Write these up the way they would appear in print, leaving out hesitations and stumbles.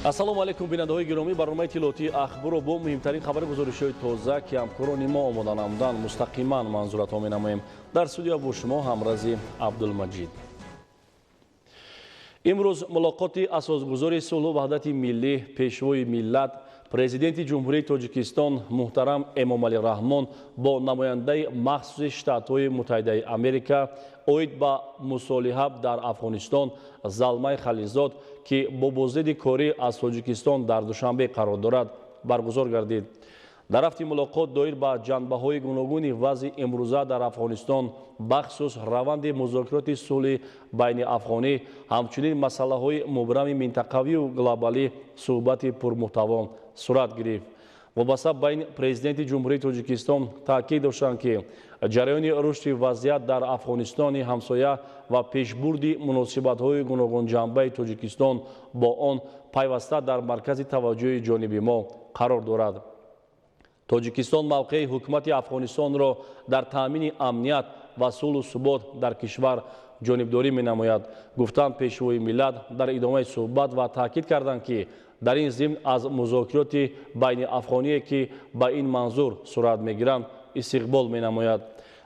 ассалому алайкум бинандаҳои гиромӣ. барномаи тиловати ахборо бо муҳимтарин хабари гузоришҳои тоза ки ҳамкорони мо омода намуданд мустақиман манзуратҳо менамоем. дар студия бо шумо ҳамрази абдулмаҷид. имрӯз мулоқоти асосгузори сулҳу ваҳдати миллӣ, пешвои миллат, президенти ҷумҳурии тоҷикистон муҳтарам эмомалӣ раҳмон бо намояндаи махсуси штатҳои муттаҳидаи америка оид ба мусолиҳа дар афғонистон залмай халилзод ки бо боздиди корӣ аз тоҷикистон дар душанбе қарор дорад баргузор гардид. дар рафти мулоқот доир ба ҷанбаҳои гуногуни вазъи имрӯза дар афғонистон бахусус раванди музокироти сулҳи байни афғонӣ ҳамчунин масъалаҳои мубрами минтақавию глобалӣ суҳбати пурмуҳтаво сурат гирифт. вобаста ба ин президенти ҷумҳурии тоҷикистон таъкид доштанд ки ҷараёни рушди вазъият дар афғонистони ҳамсоя ва пешбурди муносибатҳои гуногунҷанбаи тоҷикистон бо он пайваста дар маркази таваҷҷӯҳи ҷониби мо қарор дорад. тоҷикистон мавқеи ҳукумати афғонистонро дар таъмини амният ва сулҳу субот дар кишвар ҷонибдорӣ менамояд, гуфтанд пешвои миллат дар идомаи суҳбат ва таъкид карданд ки дар ин зимн аз музокироти байни афғоние ки ба ин манзур сурат мегиранд истиқбол менамояд.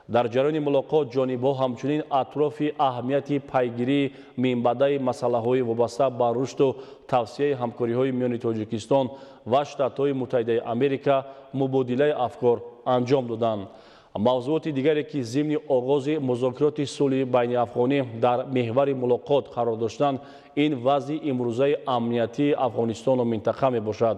дар ҷараёни мулоқот ҷонибҳо ҳамчунин атрофи аҳамияти пайгирии минбаъдаи масъалаҳои вобаста ба рушду тавсияи ҳамкориҳои миёни тоҷикистон ва штатҳои муттаҳидаи америка мубодилаи афкор анҷом доданд. мавзӯоти дигаре ки зимни оғози музокироти сулҳи байни афғонӣ дар меҳвари мулоқот қарор доштанд ин вазъи имрӯзаи амниятии афғонистону минтақа мебошад.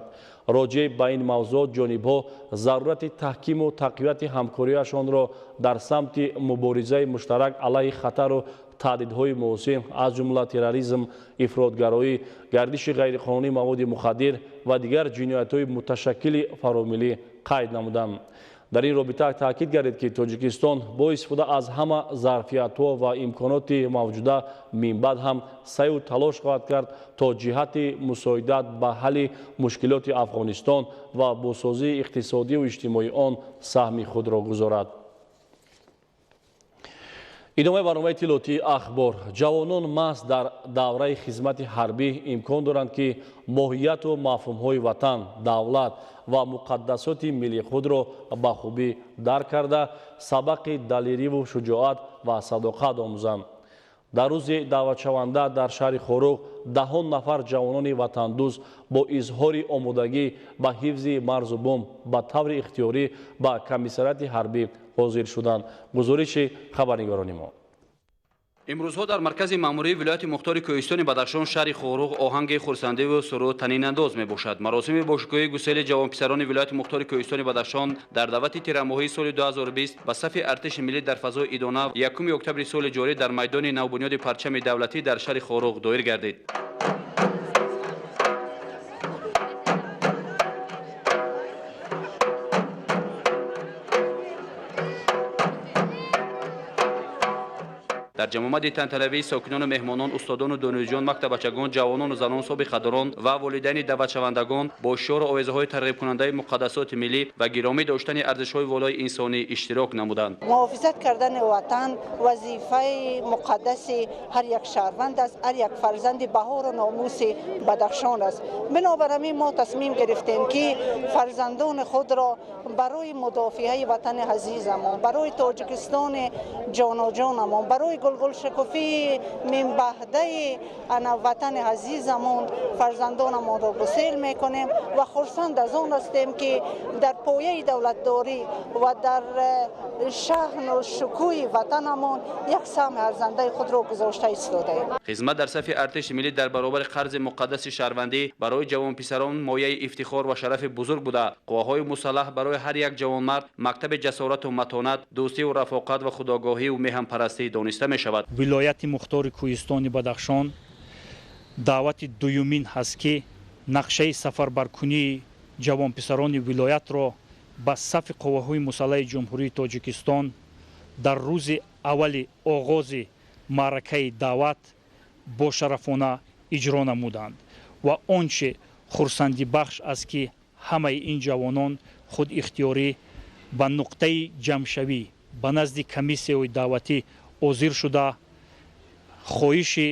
роҷеъ ба ин мавзӯот ҷонибҳо зарурати таҳкиму тақвияти ҳамкориашонро дар самти муборизаи муштарак алайҳи хатару таҳдидҳои муосир аз ҷумла терроризм, ифротгароӣ, гардиши ғайриқонунии маводи мухаддир ва дигар ҷиноятҳои муташаккили фаромилӣ қайд намуданд. дар ин робита таъкид гардид ки тоҷикистон бо истифода аз ҳама зарфиятҳо ва имконоти мавҷуда минбаъд ҳам сайю талош хоҳад кард то ҷиҳати мусоидат ба ҳалли мушкилоти афғонистон ва босозии иқтисодию иҷтимоии он саҳми худро гузорад. идомаи барномаи тиловатии ахбор. ҷавонон маҳз дар давраи хизмати ҳарбӣ имкон доранд ки моҳияту мафҳумҳои ватан, давлат ва муқаддасоти миллии худро ба хубӣ дарк карда сабақи далириву шуҷоат ва садоқат омӯзанд. дар рӯзи даъватшаванда дар шаҳри Хоруғ даҳон нафар ҷавонони ватандӯз бо изҳори омодагӣ ба ҳифзи марзу бом ба таври ихтиёрӣ ба комиссарияти ҳарбӣ ҳозир шуданд. гузориши хабарнигорони мо. имрӯзҳо дар маркази маъмурии вилояти мухтори кӯҳистони Бадахшон шаҳри Хоруғ оҳанги хурсандиву суруд танинандоз мебошад. маросими бошукӯҳии гусели ҷавонписарони вилояти мухтори кӯҳистони Бадахшон дар давати тирамоҳии соли 2020 ба сафи артиши миллӣ дар фазои идона 1 октябри соли ҷорӣ дар майдони навбунёди парчами давлатӣ дар шаҳри Хоруғ доир гардид. дар ҷамъомади тантаравии сокинону меҳмонон, устодону донишҷӯён, мактабачагон, ҷавонону занон собиқадорон ва волидайни даъватшавандагон бо шиёру овезаҳои тарғибкунандаи муқаддасоти миллӣ ва гиромӣ доштани арзишҳои волои инсонӣ иштирок намуданд. муҳофизат кардани ватан вазифаи муқаддаси ҳар як шаҳрванд аст, ҳар як фарзанди баҳору номуси Бадахшон аст. бинобар ҳамин мо тасмим гирифтем ки фарзандони худро барои мудофиаи ватани азизамон, барои тоҷикистони ҷоноҷонамон, барои гулшакуфии минбаъдаи ватани азизамон фарзандонамонро гусел мекунем ва хурсанд аз он ҳастем ки дар пояи давлатдорӣ ва дар шаҳну шукӯҳи ватанамон як саҳми арзандаи худро гузошта истодаем. хизмат дар сафи артиши миллӣ дар баробари қарзи муқаддаси шаҳрвандӣ барои ҷавонписарон мояи ифтихор ва шарафи бузург буда қувваҳои мусаллаҳ барои ҳар як ҷавонмард мактаби ҷасорату матонат, дӯстиву рафоқат ва худогоҳиву меҳанпарастӣ дониста мешавад. вилояти мухтори кӯҳистони Бадахшон даъвати дуюмин ҳаст ки нақшаи сафарбаркунии ҷавонписарони вилоятро ба сафи қувваҳои мусаллаҳи ҷумҳурии Тоҷикистон дар рӯзи аввали оғози маъракаи даъват бо шарафона иҷро намуданд ва он чӣ хурсандибахш аст ки ҳамаи ин ҷавонон худихтиёрӣ ба нуқтаи ҷамъшавӣ ба назди комиссияҳои даъватӣ ҳозир шуда хоҳиши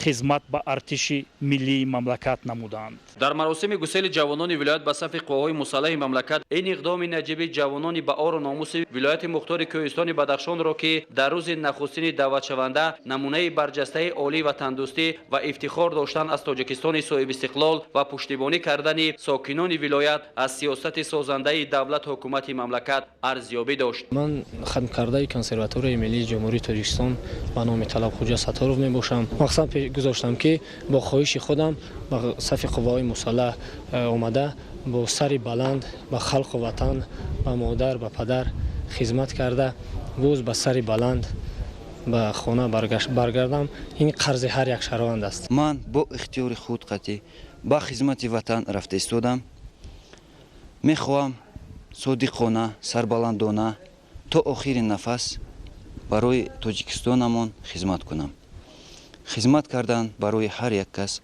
خدمت به ارتش ملی مملکت نمودند. در مراسم گسیل جوانان ولایت به صف قواهای مسلح مملکت این اقدام نجیب جوانان به آر و ناموس ولایت مختار کوهستان بدخشان را که در روز نخستین دعوت شونده نمونه برجسته عالی و تندرستی و افتخار داشتن از تاجیکستان صاحب استقلال و پشتیبانی کردن ساکنان ولایت از سیاست سازنده دولت حکومت مملکت ارزیابی داشت. من خدمتکارده کنسرواتوری ملی جمهوری تاجیکستان به نام طلب خوجا ستارов میباشم. مقصد گذاشتم که با خواهش خودم به صف قوای مسلح آمده با سر بلند به خلق و وطن، به مادر، به پدر خدمت کرده باز به سر بلند به خانه برگردم. این قرض هر یک شهروند است. من با اختیار خود قطعی با خدمت وطن رفته ایستادم. میخواهم صادقانه، سربلندانه تا آخرین نفس برای تاجیکستانمان خدمت کنم. خدمت کردن برای هر یک کس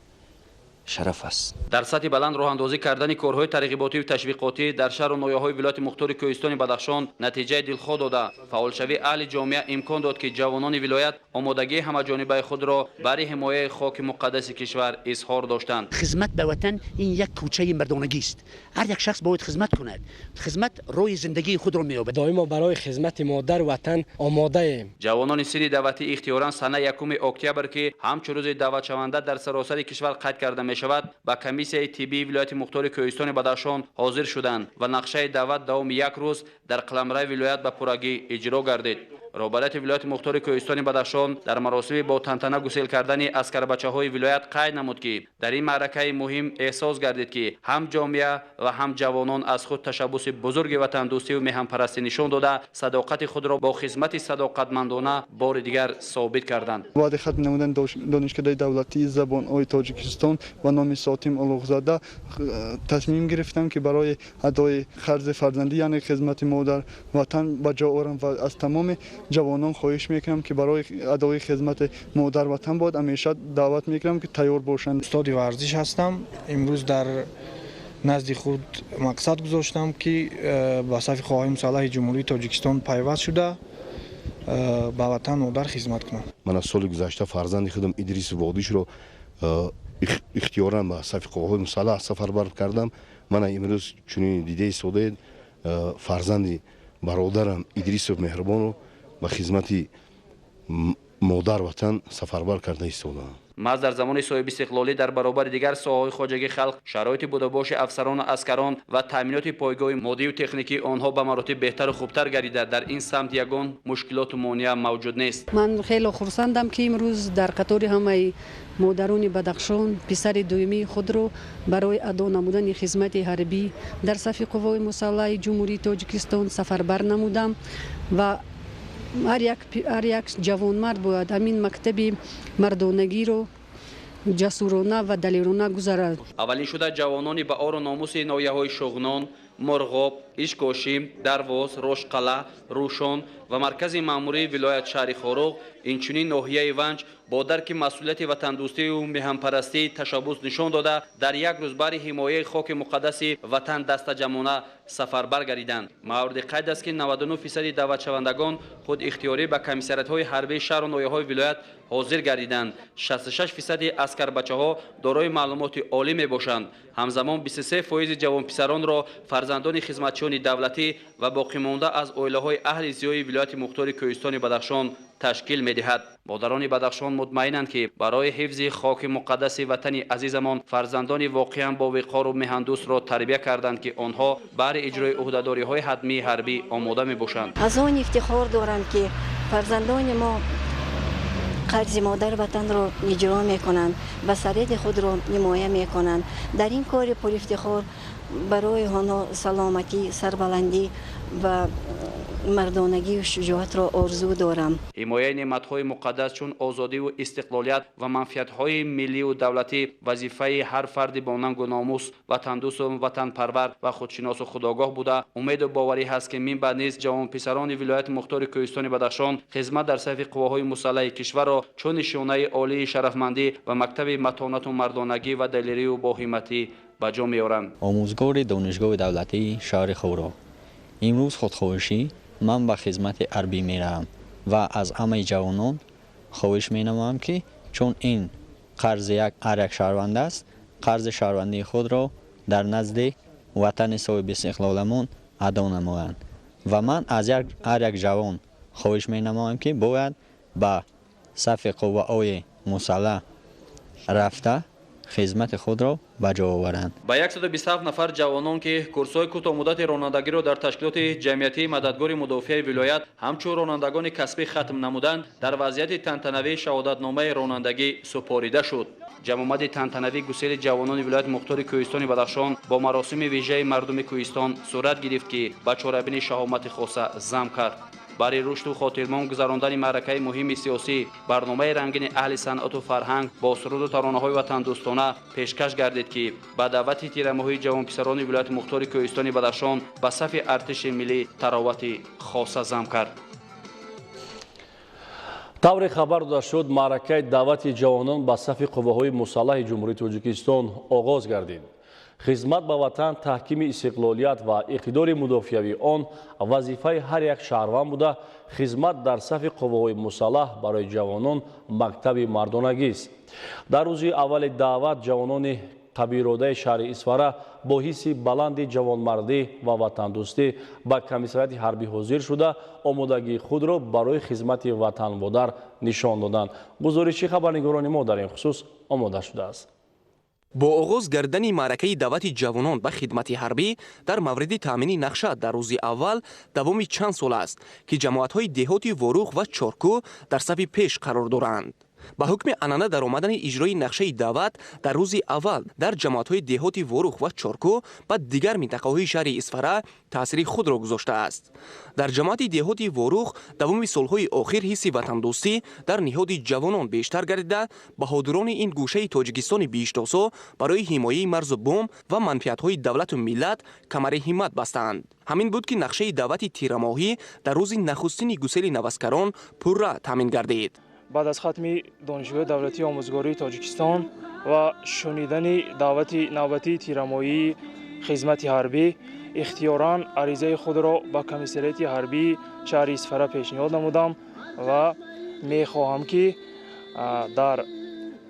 شرف است. در سطح بلند راه اندازی کردن کارهای ترغیباتی و تشویقاتی در شهر و ناحیه‌های ولایت مختار کوهستان بدخشان نتیجه دلخواه داده. فعالشوی اهل جامعه امکان داد که جوانان ولایت آمادگی همه‌جانبه خود را برای حمایت خاک مقدس کشور اظهار داشتند. خدمت به وطن این یک کوچه مردانگی است. هر یک شخص باید خدمت کند. خدمت روی زندگی خود را می‌یابد. دائما برای خدمت مادر وطن آماده ایم. جوانان سری دعوتی اختیاراً سنه 1 اکتبر که همچون روز دعوت شونده در سراسر کشور قید کرده می شود با کمیسیون طبی ولایت مختار کوهستان بدخشان حاضر شدند و نقشه دعوت دوام 1 روز در قلمرو ولایت به پرگی اجرا گردید. رهبرت ولایت مختار کوهستان بدخشان در مراسم با تنتنه گسیل کردن اسکر بچه‌های ولایت قید نمود که در این معرکه مهم احساس گردید که هم جامعه و هم جوانان از خود تشبث بزرگ وطن دوستی و میهن پرستی نشان داده صداقت خود را با خدمت صداقتمندانه بار دیگر ثابت کردند. بعد ختم نمودن دانشکده دولتی زبان‌های تاجیکستان و نام ساتیم الاغ‌زاده تصمیم گرفتم که برای ادای خرج فرزندی یعنی خدمت مادر وطن به جا آورم و از تمام جوانان خواهش میکنم که برای ادای خدمت مادر وطن باید همیشه دعوت میکنم که تیار باشند. استاد ورزش هستم. امروز در نزد خود مقصد گذاشتم که با صف قوای مسلح جمهوری تاجیکستان پیوست شده به وطن مادر خدمت کنم. من از سال گذشته فرزند خودم ادریس وادیش رو اختیاراً به صف قوای مسلح سفربر کردم. من امروز چون دیده سوده فرزند برادرم ادریس مهربان رو به خدمت مادر وطن سفربر کرده ایستادم. محض در زمان صاحب استقلالی در برابر دیگر ساحه‌های خواجگی خلق شرایط بودباش افسران و عسکران و تامینات پایگاه مادی و تکنیکی آنها به مراتب بهتر و خوبتر گردیده. در این سمت یگان مشکلات و مانع موجود نیست. من خیلی خرسندم که امروز در قطار همه مادران بدخشان پسر دومی خود را برای ادا نمودن خدمت حربی در صف قوای مسلح جمهوری تاجیکستان سفربر نمودم و هر یک جوانمرد باید همین مکتب مردانگی رو جسورانه و دلیرانه گذرد. اولین شده جوانانی به آر و ناموس ناحیه‌های شغنان، مرغاب، اشکاشیم، درواز، روشقلعه، روشان و مرکز ماموری ولایت شهر خاروغ اینچنین ناحیه ونج با درک مسئولیت وطن دوستی و میهن پرستی تشبث نشان داده در یک روز برای حمایت خاک مقدس وطن دست جمعانه سفربر گردیدند. مورد قید است که 99% دعوت شوندگان خود اختیاری به کمیسریات‌های حربی شهر و ناحیه‌های ولایت حاضر گردیدند. 66% عسکر بچه‌ها دارای معلومات عالی میباشند. همزمان 23% جوان پسران را فرزندان خدمتچیان دولتی و باقی مانده از عائله‌های اهل زیای ولایت مختار کوهستان بدخشان تشکیل می‌دهد. مادران بدخشان مطمئنند که برای حفظ خاک مقدس وطن عزیزمان فرزندان واقعا با وقار و میهندوست را تربیت کردند که آنها برای اجرای عهدهداری‌های حتمی حربی آماده می‌باشند. از آن افتخار دارم که فرزندان ما قرض مادر وطن را اجرا میکنند و سرید خود را نمایه میکنند. در این کار پر افتخار برای آنها سلامتی، سربلندی و مردانگی و شجاعت را آرزو دارم. حمایت نعمت‌های مقدس چون آزادی و استقلالیت و منفعت‌های ملی و دولتی وظیفه هر فرد با ننگ و ناموس وطندوست و وطن پرور و خودشناس و خودآگاه بوده. امید و باوری هست که من بعد نیز جوان پسران ولایت مختار کوهستان بدخشان خدمت در صف قواهای مسلح کشور را چون نشانه عالی شرفمندی و مکتب متانت و مردانگی و دلیری و باهمتی به جا می‌آورند. آموزگار دانشگاه دولتی شهر خاروغ امروز خودخواهشی من به خدمت حربی میروم و از همه جوانان خواهش مینمایم که چون این قرض هر یک شهروند است قرض شهروندی خود را در نزد وطن صاحب استقلالمان ادا نمایند و من از هر یک جوان خواهش می نمایم که باید به صف قوه‌های مسلح رفته خدمت خود را به جا آورند. با 127 نفر جوانان که کورس‌های کوتاه مدت رانندگی را در تشکیلات جمعیتی مددگار مدافع ولایت همچون رانندگان کسبی ختم نمودند در وضعیت تنتنوی شهادتنامه رانندگی سپاریده شد. جمع‌آمد تنتنوی گسیل جوانان ولایت مختار کوهستان بدخشان با مراسم ویژه مردم کوهستان صورت گرفت که به چاره‌بینی شهامت خاصه زم کرد. برای رشد و خاطرمان گذراندن معرکه مهم سیاسی برنامه رنگین اهل صنعت و فرهنگ با سرود و ترانه‌های وطن دوستانه پیشکش گردید که به دعوت تیرماهی جوانپسران ولایت مختار کوهستان بدخشان به صف ارتش ملی تراوت خاصه زم کرد. طور خبر داده شد معرکه دعوت جوانان به صف قوه‌های مسلح جمهوری تاجیکستان آغاز گردید. خدمت به وطن تحکیم استقلالیت و اقتدار مدافعوی آن وظیفه هر یک شهروند بوده. خدمت در صف قوه‌های مسلح برای جوانان مکتب مردانگی است. در روز اول دعوت جوانان قبیروده شهر اسفاره با حس بلند جوانمردی و وطن دوستی به کمیسریت حربی حاضر شده آمادگی خود را برای خدمت وطن مادر نشان دادند. گزارش خبرنگاران ما در این خصوص آماده شده است. با آغاز گردن معرکه دعوت جوانان به خدمت حربی در مورد تامین نقشه در روز اول دوام چند سال است که جماعت‌های دهاتی وروخ و چارکو در صف پیش قرار دارند. به حکم انانه در آمدن اجرای نقشه دعوت در روز اول در جماعت‌های دهاتی وروخ و چارکو و دیگر منطقه‌های شهر اسفاره تأثیر خود را گذاشته است. در جماعت دهاتی وروخ دوام سالهای آخر حس وطن دوستی در نهاد جوانان بیشتر گردیده بهادران این گوشه تاجیکستان بیشتاسا برای حمایت مرز بوم و منفعت‌های دولت و ملت کمر همت بستند. همین بود که نقشه دعوت تیرماهی در روز نخستین گسیل نوسکران پورا تامین گردید. بعد از ختم دانشگاه دولتی آموزگاری تاجیکستان و شنیدن دعوت نوبتی تیرماهی خدمت حربی اختیاراً عریضه خود را به کمیسریت حربی شهر اسفاره پیشنهاد نمودم و می‌خواهم که در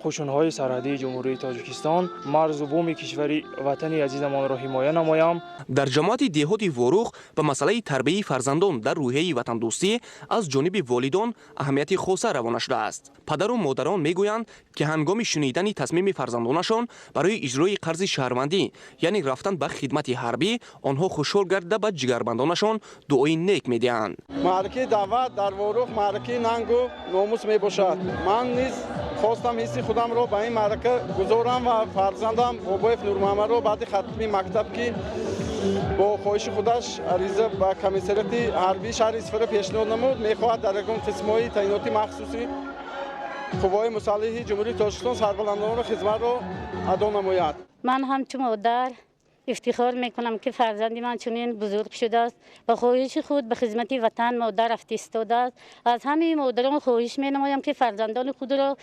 قشون‌های سرحدی جمهوری تاجیکستان مرز و بوم کشوری وطن عزیزمان را حمایت نمایم. در جماعت دهاتی وروخ به مسئله تربیت فرزندان در روحیه وطن دوستی از جانب والدان اهمیت خاص روانه شده است. پدر و مادران میگویند که هنگام شنیدن تصمیم فرزندانشان برای اجرای قرض شهروندی یعنی رفتن به خدمت حربی آنها خوشحال گردیده به جگربندانشان دعای نیک میدهند. معرکه دعوت در وروخ معرکه ننگ و ناموس میباشد. من نیز خواستم حسی خودم را به این معرکه گذارم و فرزندم اوبایف نورمحمد را بعد ختم مکتب که با خواهش خودش عریضه به کمیسریت حربی شهر اسفاره پیشنهاد نمود میخواهد در یکم قسم‌های تعیناتی مخصوصی قوای مسلح جمهوری تاجیکستان سربلندان خدمت را ادا نماید. من همچون مادر افتخار میکنم که فرزند من چنین بزرگ شده است و خواهش خود به خدمت وطن مادر ایستاده است. از همه مادران خواهش مینمایم که فرزندان خود را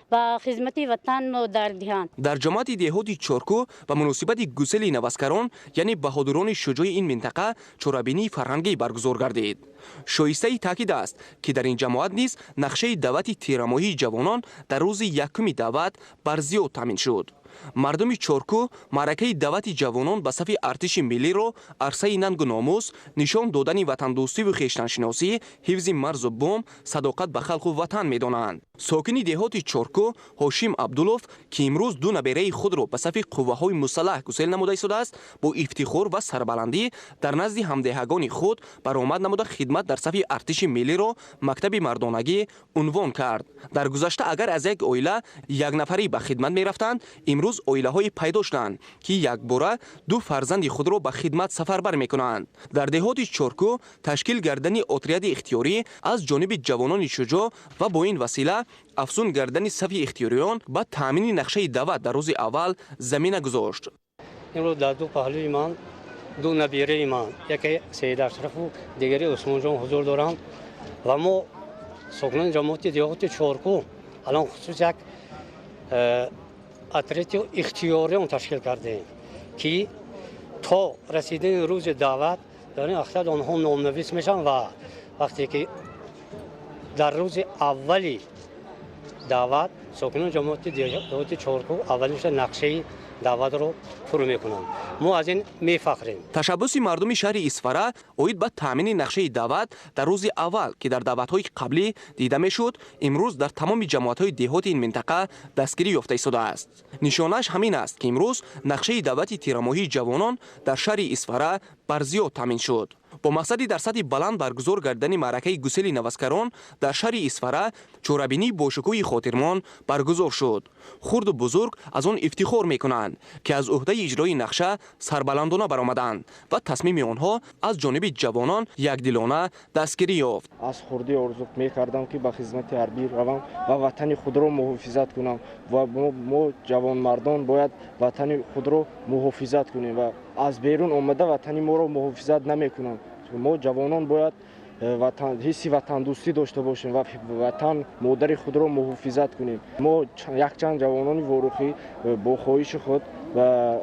به خدمت وطن مادر دهند. در جماعت دهاتی چارکو و مناسبت گسیل نوسکران یعنی بهادران شجاع این منطقه چورابینی فرهنگی برگزار گردید. شایسته تاکید است که در این جماعت نیز نقشه دعوت تیرماهی جوانان در روز یکم دعوت بر زیاد تامین شد. مردم چارکو معرکه دعوت جوانان به صف ارتش ملی را عرصه ننگ و ناموس نشان دادن وطن دوستی و خویشتنشناسی، حفظ مرز و بوم، صداقت به خلق و وطن می‌دانند. ساکن دهات چارکو هاشم عبدالوف که امروز دو نبیره خود را به صف قوه‌های مسلح گسیل نموده شده است با افتخار و سربلندی در نزد همدهگان خود برآمد نموده خدمت در صف ارتش ملی را مکتب مردانگی عنوان کرد. در گذشته اگر از یک عائله یک نفری به خدمت می‌رفتند امروز عائله‌های پیدا شدند که یک باره دو فرزند خود را به خدمت سفربر می‌کنند. در دهات چارکو تشکیل گردن اتریاد اختیاری از جانب جوانان شجاع و با این وسیله افزون گردن صف اختیاریان با تامین نقشه دعوت در روز اول زمینه گذاشت. امروز در دو پهلوی من دو نبیره من یکی سید اشرف و دیگری عثمان جان حضور دارند و ما ساکنان جماعت دهات چارکو الان خصوص یک اتریاد اختیاریان تشکیل کردیم که تا رسیدن روز دعوت در این اختیار آنها نامنویس میشن و وقتی که در روز اولی دعوت ساکنان جماعت دهاتی چارکو اولش نقشه دعوت رو فرو میکنند. ما از این میفخریم. تشبث مردم شهر اسفره اوید به تامین نقشه دعوت در روز اول که در دعوت‌های قبلی دیده میشد، امروز در تمام جماعت‌های دهات این منطقه دستگیری یافته ایستاده است. نشانش همین است که امروز نقشه دعوت تیرماهی جوانان در شهر اسفره بر زیاد تامین شد. با مقصدی در سطح بلند برگزار گردن معرکه گسیل نوسکران در شهر اسفره چوربینی با شکوه خاطرمان برگزار شد. خرد و بزرگ از آن افتخار میکنند که از عهده اجرای نقشه سربلندانه برآمدند و تصمیم آنها از جانب جوانان یکدلانه دستگیری یافت. از خردی آرزو میکردم که به خدمت حربی روم و وطن خود را محافظت کنم و ما جوان مردان باید وطن خود را محافظت کنیم و از بیرون آمده وطن ما را محافظت نمیکنند. ما جوانان باید حس وطن دوستی داشته باشیم و وطن مادر خود را محافظت کنیم. ما یک چند جوانان واروخی با خواهش خود و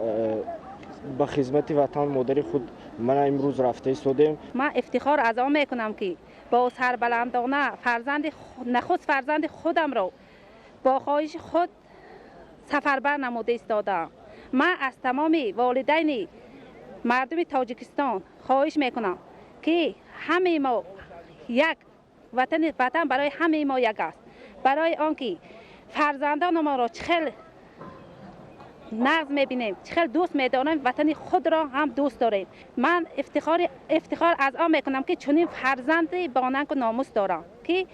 به خدمت وطن مادر خود من امروز رفته ایستادیم. من افتخار از آن میکنم که با سربلندانه نخست فرزند خودم را با خواهش خود سفربر نموده ایستادم. من از تمام والدین مردم تاجیکستان خواهش میکنم که همه ما یک وطن برای همه ما یک است. برای آنکه فرزندان ما را چخل نغز میبینیم، چخل دوست میدانیم، وطن خود را هم دوست داریم. من افتخار از آن میکنم که چنین فرزند با ننگ و ناموس دارم که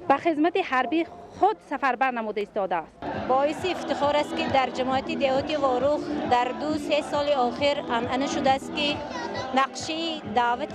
به خدمت حربی خود سفربر نموده ایستاده است. باعث افتخار است که در جماعت دهاتی واروخ در 2-3 سال آخر عنعنه شده است که نقشه دعوت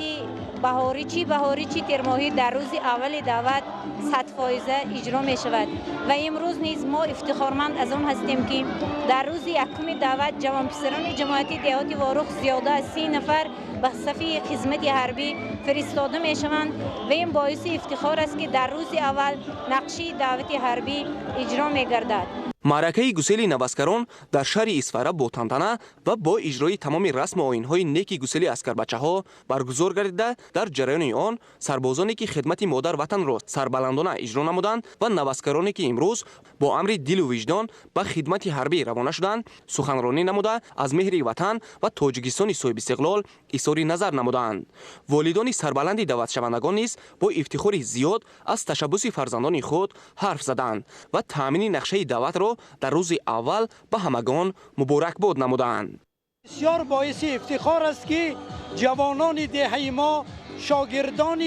بهاری چی تیرماهی در روز اول دعوت 100% اجرا می شود و امروز نیز ما افتخارمند از آن هستیم که در روز یکم دعوت جوانپسران جماعت دهاتی واروخ زیاده از 30 نفر به صف خدمت حربی فرستاده می شوند و این باعث افتخار است که در روز اول نقشه دعوت حربی اجرا می گردد. معرکه گسیل نوسکران در شهر اسفره با تنتنه و با اجرای تمام رسم و آیین‌های نیک گسیل اسکربچه‌ها برگزار گردیده. در جریان آن سربازانی که خدمت مادر وطن را سربلندانه اجرا نمودند و نوسکرانی که امروز با امر دل و وجدان به خدمت حربی روانه شدند سخنرانی نموده از مهر وطن و تاجیکستان صاحب استقلال اظهار نظر نمودند. والدان سربلند دعوت شوندگان نیز با افتخار زیاد از تشبث فرزندان خود حرف زدند و تامین نقشه دعوت را در روز اول به همگان مبارکباد نمودند. بسیار باعث افتخار است که جوانان دهه ما، شاگردان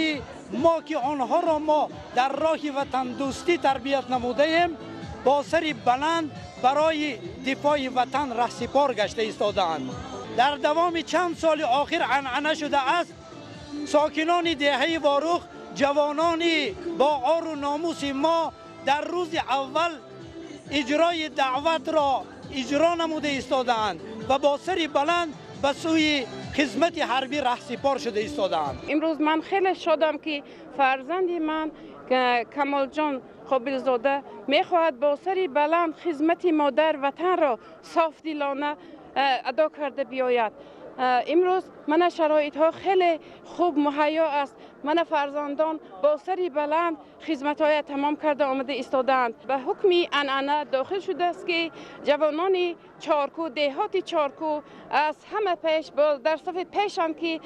ما که آنها را ما در راه وطن دوستی تربیت نموده ایم با سر بلند برای دفاع وطن رهسپار گشته ایستادند. در دوام چند سال آخر عنعنه شده است ساکنان دهه واروخ، جوانان با عار و ناموس ما در روز اول اجرای دعوت را اجرا نموده ایستادند و با سر بلند به سوی خدمت حربی رهسپار شده ایستادند. امروز من خیلی شادم که فرزند من کمال جان قابل زاده میخواهد با سر بلند خدمت مادر وطن را صاف دلانه ادا کرده بیاید. امروز من شرایط ها خیلی خوب مهیا است. من فرزندان با سری بلند خدمت های تمام کرده آمده ایستادند. به حکم عنعنه داخل شده است که جوانان چارکو، دهات چارکو از همه پیش در صف پیشند که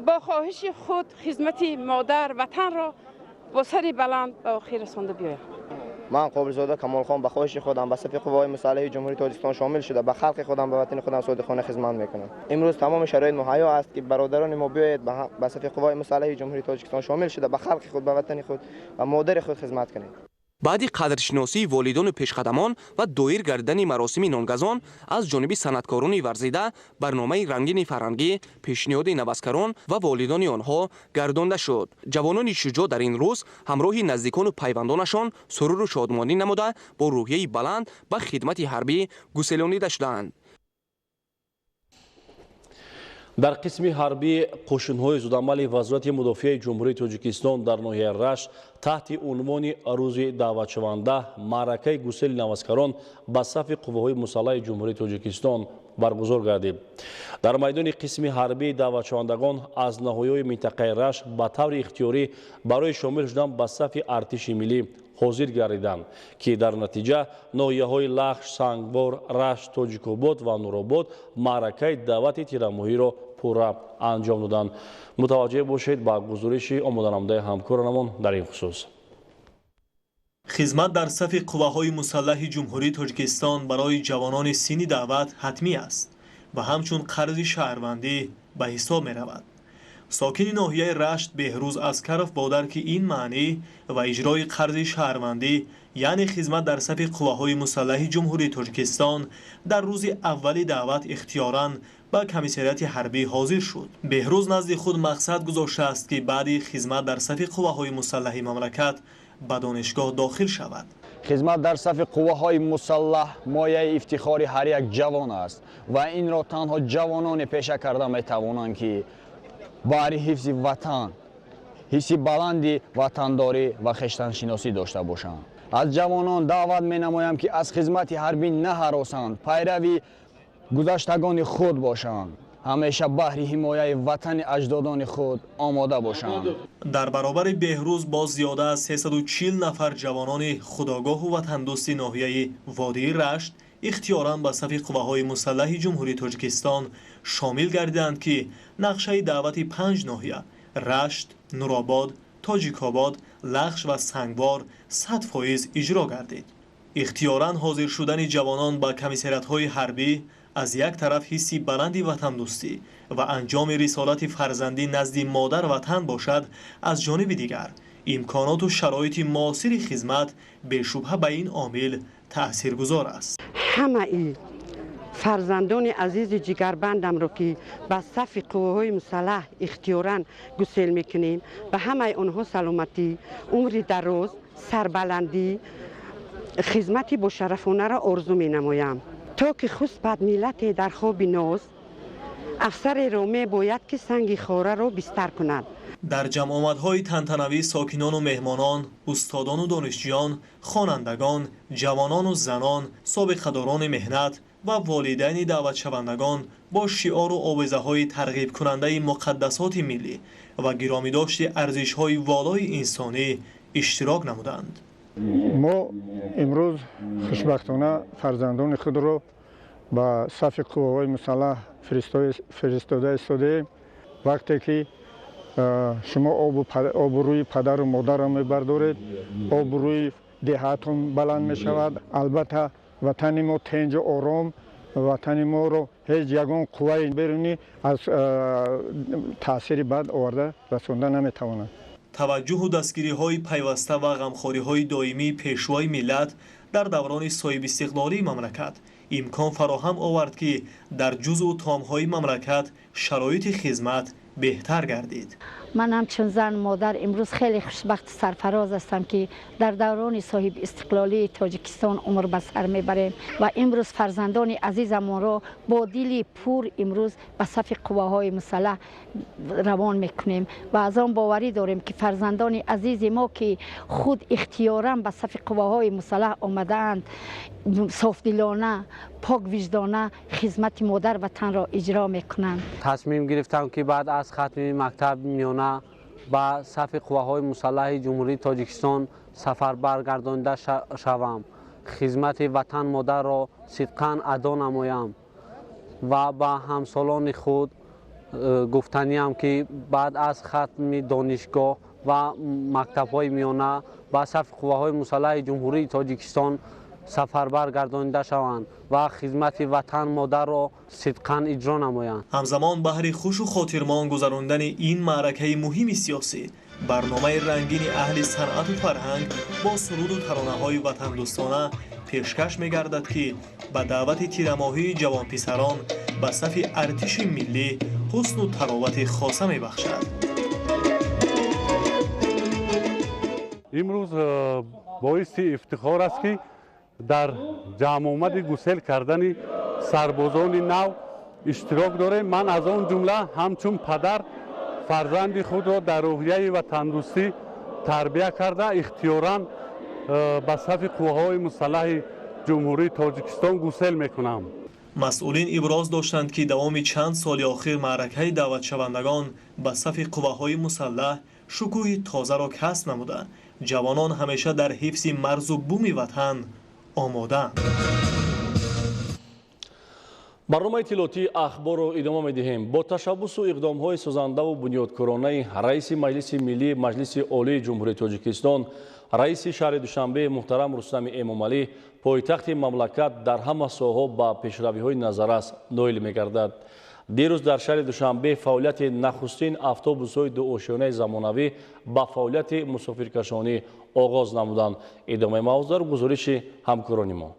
با خواهش خود خدمت مادر وطن را با سری بلند به آخر رسانده بیاید. من قابل زاده کمال خان به خواهش خودم به صف قوای مسلح جمهوری تاجیکستان شامل شده به خلق خودم به وطن خودم صادقانه خدمت میکنم. امروز تمام شرایط مهیا است که برادران ما بیاید به صف قوای مسلح جمهوری تاجیکستان شامل شده به خلق خود، به وطن خود و مادر خود خدمت کنید. بعد قدرشناسی والدان پیشقدمان و دایر گردن مراسم نانگزان از جانب صنعتکاران ورزیده برنامه رنگین فرهنگی پیشنهاد نوسکران و والدان آنها گردانده شد. جوانان شجاع در این روز همراه نزدیکان و پیوندانشان سرور و شادمانی نموده با روحیه بلند به خدمت حربی گسیلانیده شدند. در قسم حربی قوشن‌های زودعمل وزارت مدافع جمهوری تاجیکستان در ناحیه رشت تحت عنوان روز دعوت شونده معرکه گسیل نوسکران به صف قوه‌های مسلح جمهوری تاجیکستان баргузор гардид. дар майдони қисми ҳарбии даъватшавандагон аз наҳоиҳои минтақаи рашт ба таври ихтиёрӣ барои шомил шудан ба сафи артиши миллӣ ҳозир гардиданд, ки дар натиҷа ноҳияҳои Лахш, Сангвор, Рашт, Тоҷикобод ва Нуробод маъракаи даъвати тирамоҳиро пурра анҷом доданд. мутаваҷҷеҳ бошед ба гузориши омоданамудаи ҳамкоронамон дар ин хусус. хизмат дар сафи қувваҳои мусаллаҳи ҷумҳурии Тоҷикистон барои ҷавонони синни даъват ҳатмӣ аст ва ҳамчун қарзи шаҳрвандӣ ба ҳисоб меравад. сокини ноҳияи Рашт Беҳрӯз Аскаров бо дарки ин маънӣ ва иҷрои қарзи шаҳрвандӣ, яъне хизмат дар сафи қувваҳои мусаллаҳи ҷумҳурии Тоҷикистон, дар рӯзи аввали даъват ихтиёран ба комиссарияти ҳарбӣ ҳозир шуд. Беҳрӯз назди худ мақсад гузоштааст, ки баъди хизмат дар сафи қувваҳои мусаллаҳи мамлакат ба донишгоҳ дохил шавад. хизмат дар сафи қувваҳои мусаллаҳ мояи ифтихори ҳар як ҷавон аст ва инро танҳо ҷавононе пеша карда метавонанд, ки баҳри ҳифзи ватан ҳисси баланди ватандорӣ ва хештаншиносӣ дошта бошанд. аз ҷавонон даъват менамоям, ки аз хизмати ҳарбӣ наҳаросанд, пайрави гузаштагони худ бошанд, ҳамеша баҳри ҳимояи ватани аҷдодони худ омода бошанд. дар баробари Беҳрӯз боз зиёда аз 340 нафар ҷавонони худогоҳу ватандӯсти ноҳияи водии Рашт ихтиёран ба сафи қувваҳои мусаллаҳи ҷумҳурии Тоҷикистон шомил гардиданд, ки нақшаи даъвати 5 ноҳия Рашт, Нуробод, Тоҷикобод, Лахш ва Сангвор 100% иҷро гардид. ихтиёран ҳозир шудани ҷавонон ба комиссариятҳои ҳарбӣ аз як тараф ҳисси баланди ватандӯстӣ ва анҷоми рисолати фарзандӣ назди модар ватан бошад, аз ҷониби дигар имконоту шароити муосири хизмат бешубҳа ба ин омил таъсиргузор аст. ҳамаи фарзандони азизи ҷигарбандамро ки ба сафи қувваҳои мусаллаҳ ихтиёран гусел мекунем, ба ҳамаи онҳо саломатӣ, умри дароз, сарбаландӣ, хизмати бошарафонаро орзу менамоям. то ки хусбад миллате дар хоби ноз, афсареро мебояд ки санги хораро бистар кунад. дар ҷамъомадҳои тантанавӣ сокинону меҳмонон, устодону донишҷӯён, хонандагон, ҷавонону занон, собиқадорони меҳнат ва волидайни даъватшавандагон бо шиору овезаҳои тарғибкунандаи муқаддасоти миллӣ ва гиромидошти арзишҳои волои инсонӣ иштирок намуданд. мо имрӯз хушбахтона фарзандони худро ба сафи қувваҳои мусаллаҳ фиристода истодаем. вақте ки шумо обрӯи падару модарро мебардоред, обрӯи деҳатон баланд мешавад. албатта ватани мо тенҷу ором, ватани моро ҳеҷ ягон қувваи берунӣ аз таъсири бад оварда расонда наметавонад. таваҷҷӯҳу дастгириҳои пайваста ва ғамхориҳои доимии пешвои миллат дар даврони соҳибистиқлолии мамлакат имкон фароҳам овард, ки дар ҷузъу томҳои мамлакат шароити хизмат беҳтар гардид. من همچون زن مادر امروز خیلی خوشبخت سرفراز هستم که در دوران صاحب استقلالی تاجیکستان عمر به سر میبریم و امروز فرزندان عزیزمان را با دلی پر امروز به صف قواهای مسلح روان میکنیم و از آن باوری داریم که فرزندان عزیز ما که خود اختیارا به صف قواهای مسلح آمدند صافدلانه پاک وجدانه خدمت مادر وطن را اجرا میکنند. تصمیم گرفتم که بعد از ختم مکتب میانه با صف قواهای مسلح جمهوری تاجیکستان سفر برگردانده شوم. خدمت وطن مادر را صدقاً ادا نمایم و با همسالان خود گفتنیم که بعد از ختم دانشگاه و مکتب‌های میانه با صف قواهای مسلح جمهوری تاجیکستان سفر برگردانده شوند و خدمت وطن مادر را صدقاً اجرا نمایند. همزمان بهر خوش و خاطرمان گذراندن این معرکه مهم سیاسی برنامه رنگین اهل صنعت و فرهنگ با سرود و ترانه‌های وطن دوستانه پیشکش می‌گردد که به دعوت تیرماهی جوان پسران به صف ارتش ملی حسن و طراوت خاصه می‌بخشد. امروز باعث افتخار است که در جمع آمد گسیل کردن سربازان نو اشتراک داریم. من از آن جمله همچون پدر فرزند خود را در روحیه و تندرستی تربیت کرده اختیاراً به صف قواهای مسلح جمهوری تاجیکستان گسیل میکنم. مسئولین ابراز داشتند که دوام چند سال آخر معرکه دعوت شوندگان به صف قواهای مسلح شکوه تازه را کسب نموده. جوانان همیشه در حفظ مرز و بوم وطن آماده‌اند. برنامه اطلاعاتی اخبار رو ادامه می‌دهیم. با تشبث و اقدام‌های سازنده و بنیادکارانه رئیس مجلس ملی مجلس عالی جمهوری تاجیکستان رئیس شهر دوشنبه محترم رستم امامعلی پایتخت مملکت در همه ساحه‌ها با پیشروی‌های نظررس نائل می‌گردد. دیروز در شهر دوشنبه فعالیت نخستین اتوبوس‌های دوآشیانه زمانوی با فعالیت مسافرکشانی آغاز نمودند. ادامه موضوع گزارش همکاران ما.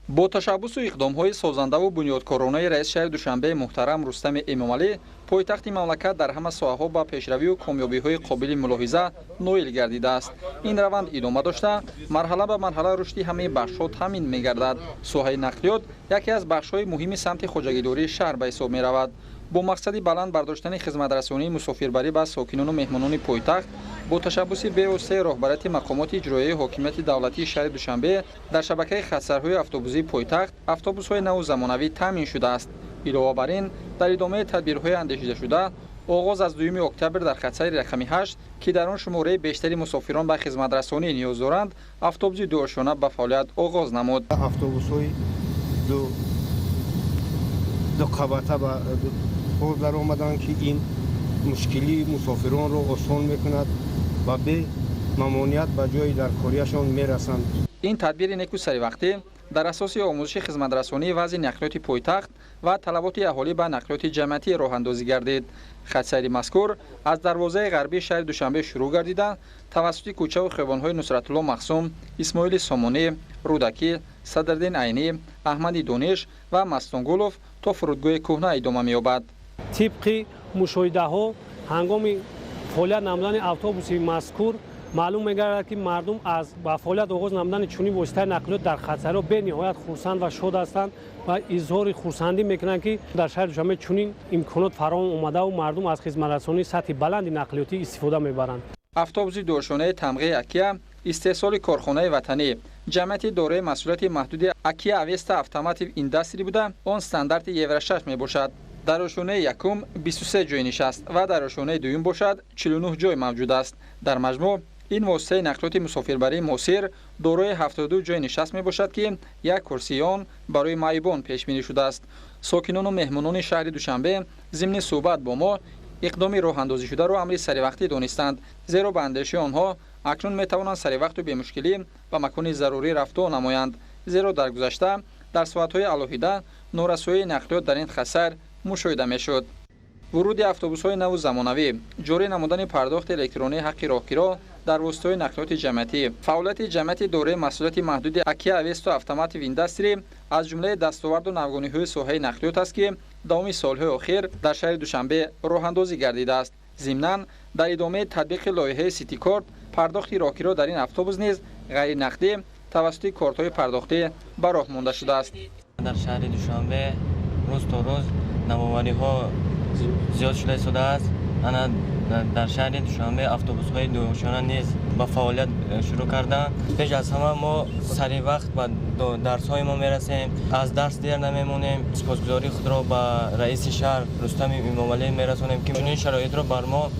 با تشبث و اقدام‌های سازنده و بنیادکارانه رئیس شهر دوشنبه محترم رستم امامعلی پایتخت مملکت در همه ساحه‌ها با پیشروی و کامیابی‌های قابل ملاحظه نائل گردیده است. این روند ادامه داشته مرحله به مرحله رشد همه بخش‌ها تامین می‌گردد. ساحه نقلیات یکی از بخش‌های مهم سمت خواجگیداری شهر به حساب می‌رود. با مقصد بلند برداشتن خدمترسانی مسافربری به ساکنان و مهمانان پایتخت با تشبث به رهبریت مقامات اجرایی حاکمیت دولتی شهر دوشنبه در شبکه خطسرهای اتوبوسی پایتخت اتوبوس‌های نو زمانوی تامین شده است. علاوه بر این در ادامه تدبیرهای اندیشیده شده آغاز از 2 اکتبر در خطسر رقم 8 که در آن شماره بیشتری مسافران به خدمترسانی نیاز دارند اتوبوس دوآشیانه به فعالیت آغاز نمود. اتوبوس‌های دو قبطه باز در آمدند که این مشکلی مسافران را آسان میکند و به ممانعت به جای در کاریشان میرسند. این تدبیر نیکو سری وقتی در اساس آموزش خدمترسانی وضع نقلیات پایتخت و طلبات اهالی به نقلیات جمعیتی راه اندازی گردید. خطسری مذکور از دروازه غربی شهر دوشنبه شروع گردیده توسط کوچه و خیابان‌های نصرت الله مخصوم، اسماعیل سامانی، رودکی، صدرالدین عینی، احمدی دانش و مستانگولوف تا فرودگاه کهنه ادامه می‌یابد. طبق مشاهده‌ها هنگام فعالیت نمودن اتوبوس مذکور معلوم می‌گردد که مردم از با فعالیت آغاز نمودن چنین واسطه نقلیات در خطرها به نهایت خرسند و شاد هستند و اظهار خرسندی می‌کنند که در شهر دوشنبه چنین امکانات فراهم آمده و مردم از خدمترسانی سطح بلند نقلیاتی استفاده می‌برند. اتوبوس دوآشیانه تمغه اکیا استحصال کارخانه وطنی جمعیت دارای مسئولیت محدود اکیا اوست اتوماتیو اینداستری بوده آن استاندارد یورو 6 میباشد. در آشیانه یکم 23 جای نشست و در آشیانه دوم باشد 49 جای موجود است. در مجموع این واسطه نقلیات مسافربری موثر دارای 72 جای نشست میباشد که یک کرسی آن برای معیبان پیش بینی شده است. ساکنان و مهمانان شهر دوشنبه ضمن صحبت با ما اقدام راه اندازی شده را امری سری وقتی دانستند، زیرا به اندیشه آنها اکنون میتوانند سری وقت و به مشکلی و مکان ضروری رفته نمایند، زیرا در گذشته در ساعت‌های علاهیده نورسایی نقلیات در این خطر مشاهده میشد. ورود اتوبوس‌های نو زمانوی، جاری نمودن پرداخت الکترونی حق راهگیرا در واسطه نقلیات جمعیتی، فعالیت جمعیت دوره مسئولیت محدود اکیا اوست اتوماتیو اینداستری از جمله دستاورد و نوگانی‌های ساحه نقلیات است که دوام سال‌های اخیر در شهر دوشنبه راه اندازی گردیده است. ضمناً در ادامه تطبیق لایحه سیتی کارت پرداخت راهگیرا در این اتوبوس نیز غیر نقدی توسط کارت‌های پرداختی به راه مانده شده است. در شهر دوشنبه روز تا روز نوآوری‌ها زیاد شده است. انا در شهر دوشنبه اتوبوس‌های دوآشیانه نیز با فعالیت شروع کردند. پیش از همه ما سری وقت به درس‌های ما میرسیم، از درس دیر نمیمونیم. سپاسگزاری خود را به رئیس شهر رستم امامعلی میرسونیم که این شرایط را بر ما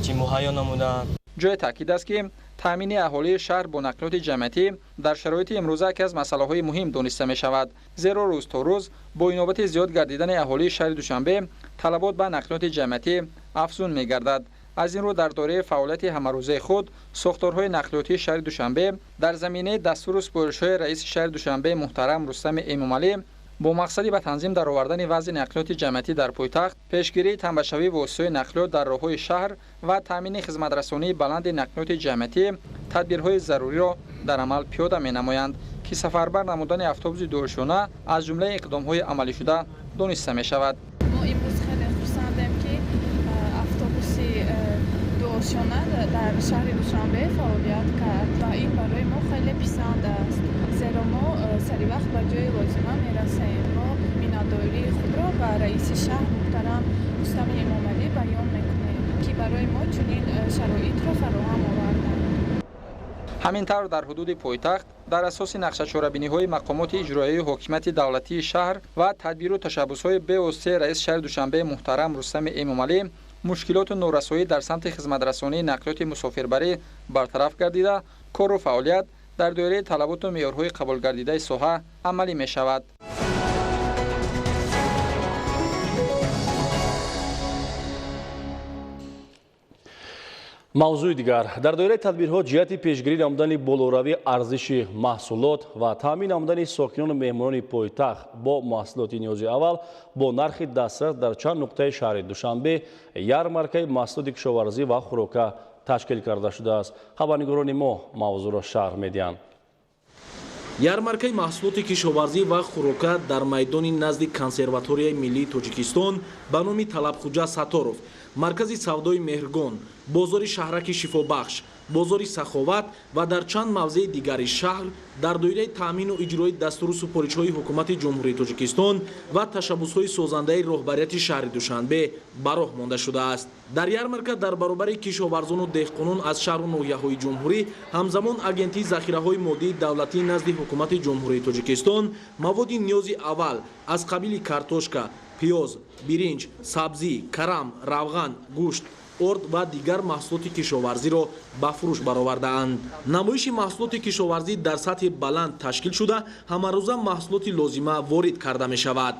چی مهیا نمودند. جای تاکید است که تامین اهالی شهر با نقلیات جمعیتی در شرایط امروزه یکی از مسائل مهم دانسته می شود، زیرا روز تا روز با نوبت زیاد گردیدن اهالی شهر دوشنبه طلبات به نقلیات جمعیتی افزون می گردد. از این رو در دوره فعالیت همروزه خود ساختارهای نقلیاتی شهر دوشنبه در زمینه دستور و سپارش‌های رئیس شهر دوشنبه محترم رستم امامعلی با مقصدی به تنظیم درآوردن وضع نقلیات جمعیتی در پایتخت، پیشگیری تنبشوی واسطه نقلیات در راه‌های شهر و تامین خدمترسانی بلند نقلیات جمعیتی تدبیرهای ضروری را در عمل پیاده می‌نمایند که سفربر نمودن اتوبوس دوآشیانه از جمله اقدام‌های عملی شده دانسته می‌شود. ما امروز خیلی خرسندیم که اتوبوس دوآشیانه در شهر دوشنبه فعالیت کرد و این برای ما خیلی پسند است، زیرا ما سری وقت به جای لازمه میرسیم. ما میnnadاری خود را به رئیس شهر محترم رستم امامعلی بیان میکنیم که برای ما چنین شرایط را فراهم آوردند. ҳамин тавр дар ҳудуди пойтахт дар асоси нақшачорабиниҳои мақомоти иҷроияи ҳокимияти давлатии шаҳр ва тадбиру tashabbusҳои бевоситаи раиси шаҳри Душанбе муҳтарам Рустами Эмомалӣ мушкилоту норасоӣ дар самти хизматрасонии нақлиёти мусофирбарӣ бартараф гардида кору фаъолият дар доираи талаботу меъёрҳои қабулгардидаи соҳа амалӣ мешавад. мавзӯи дигар дар доираи тадбирҳо ҷиҳати пешгирӣ намудани болоравии арзиши маҳсулот ва таъмин намудани сокинону меҳмонони пойтахт бо маҳсулоти ниёзи аввал бо нархи дастрас дар чанд нуқтаи шаҳри Душанбе ярмаркаи маҳсулоти кишоварзӣ ва хӯрока ташкил карда шудааст. Хабарнигорони мо мавзӯъро шарҳ медиҳанд. ярмаркаи маҳсулоти кишоварзӣ ва хӯрока дар майдони назди консерваторияи миллии Тоҷикистон ба номи Талабхуҷа Саторов, маркази савдои Меҳргон, бозори шаҳраки Шифобахш, бозори Саховат ва дар чанд мавзеи дигари шаҳр дар доираи таъмину иҷрои дастуру супоришҳои ҳукумати Ҷумҳурии Тоҷикистон ва ташаббусҳои созандаи роҳбарияти шаҳри Душанбе ба роҳ монда шудааст. дар ярмарка дар баробари кишоварзону деҳқонон аз шаҳру ноҳияҳои ҷумҳурӣ ҳамзамон агентии захираҳои моддии давлатии назди ҳукумати Ҷумҳурии Тоҷикистон маводи ниёзи аввал аз қабили картошка, пиёз, биринҷ, сабзӣ, карам, равған, гӯшт, орд ва дигар маҳсулоти кишоварзиро ба фурӯш баровардаанд. намоиши маҳсулоти кишоварзӣ дар сатҳи баланд ташкил шуда ҳамарӯза маҳсулоти лозима ворид карда мешавад.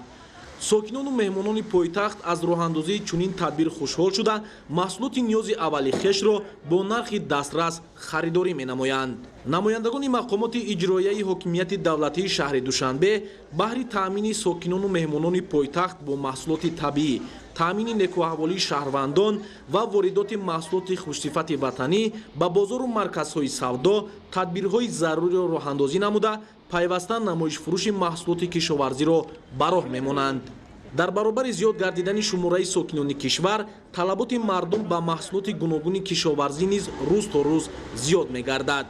сокинону меҳмонони пойтахт аз роҳандозии чунин тадбир хушҳол шуда маҳсулоти ниёзи аввали хешро бо нархи дастрас харидорӣ менамоянд. намояндагони мақомоти иҷроияи ҳокимияти давлатии шаҳри Душанбе баҳри таъмини сокинону меҳмонони пойтахт бо маҳсулоти табиӣ, таъмини некуаҳволии шаҳрвандон ва воридоти маҳсулоти хушсифати ватанӣ ба бозору марказҳои савдо тадбирҳои заруриро роҳандозӣ намуда пайваста намоишфурӯши маҳсулоти кишоварзиро ба роҳ мемонанд. дар баробари зиёд гардидани шумораи сокинони кишвар талаботи мардум ба маҳсулоти гуногуни кишоварзӣ низ рӯз то рӯз зиёд мегардад.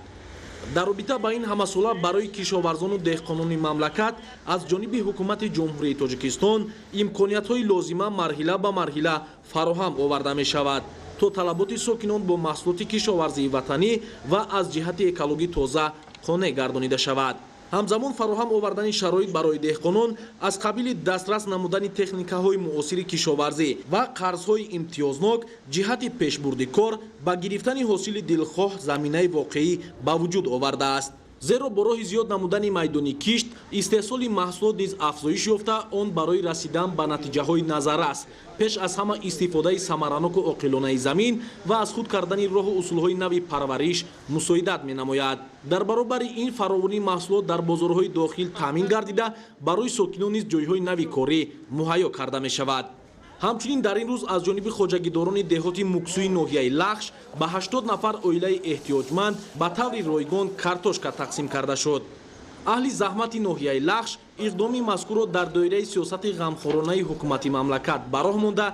дар робита ба ин ҳамасола барои кишоварзону деҳқонони мамлакат аз ҷониби ҳукумати Ҷумҳурии Тоҷикистон имкониятҳои лозима марҳила ба марҳила фароҳам оварда мешавад то талаботи сокинон бо маҳсулоти кишоварзии ватанӣ ва аз ҷиҳати экологӣ тоза қонеъ гардонида шавад. ҳамзамон фароҳам овардани шароит барои деҳқонон аз қабили дастрас намудани техникаҳои муосири кишоварзӣ ва қарзҳои имтиёзнок ҷиҳати пешбурди кор ба гирифтани ҳосили дилхоҳ заминаи воқеӣ ба вуҷуд овардааст. зеро бо роҳи зиёд намудани майдони кишт истеҳсоли маҳсулот низ афзоиш ёфта он барои расидан ба натиҷаҳои назаррас пеш аз ҳама истифодаи самараноку оқилонаи замин ва аз худ кардани роҳу усулҳои нави парвариш мусоидат менамояд. дар баробари ин фаровонии маҳсулот дар бозорҳои дохил таъмин гардида барои сокинон низ ҷойҳои нави корӣ муҳайё карда мешавад. ҳамчунин дар ин рӯз аз ҷониби хоҷагидорони деҳоти Муксуи ноҳияи Лахш ба 80 нафар оилаи эҳтиёҷманд ба таври ройгон картошка тақсим карда шуд. аҳли заҳмати ноҳияи Лахш иқдоми мазкурро дар доираи сиёсати ғамхоранаи ҳукумати мамлакат ба роҳ монда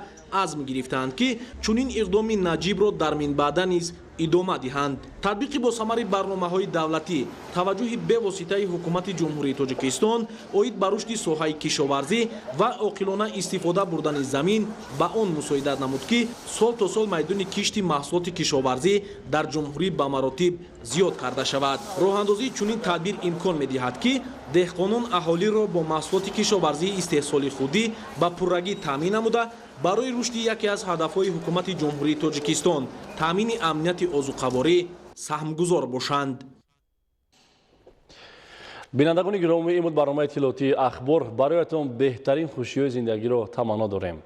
азм гирифтанд ки чунин иқдоми наҷибро дар минбаъда низ идома диҳанд. татбиқи босамари барномаҳои давлатӣ таваҷҷӯҳи бевоситаи ҳукумати Ҷумҳурии Тоҷикистон оид ба рушди соҳаи кишоварзӣ ва оқилона истифода бурдани замин ба он мусоидат намуд ки сол то сол майдони кишти маҳсулоти кишоварзӣ дар ҷумҳурӣ ба маротиб зиёд карда шавад. роҳандозии чунин тадбир имкон медиҳад ки деҳқонон аҳолиро бо маҳсулоти кишоварзии истеҳсоли худӣ ба пуррагӣ таъмин намуда барои рушди яке аз ҳадафҳои ҳукумати Ҷумҳурии Тоҷикистон таъмини амнияти озуқаворӣ саҳмгузор бошанд. бинандагони гиромӣ, ин буд барномаи иттилоотии ахбор. бароятон беҳтарин хушиҳои зиндагиро таманно дорем.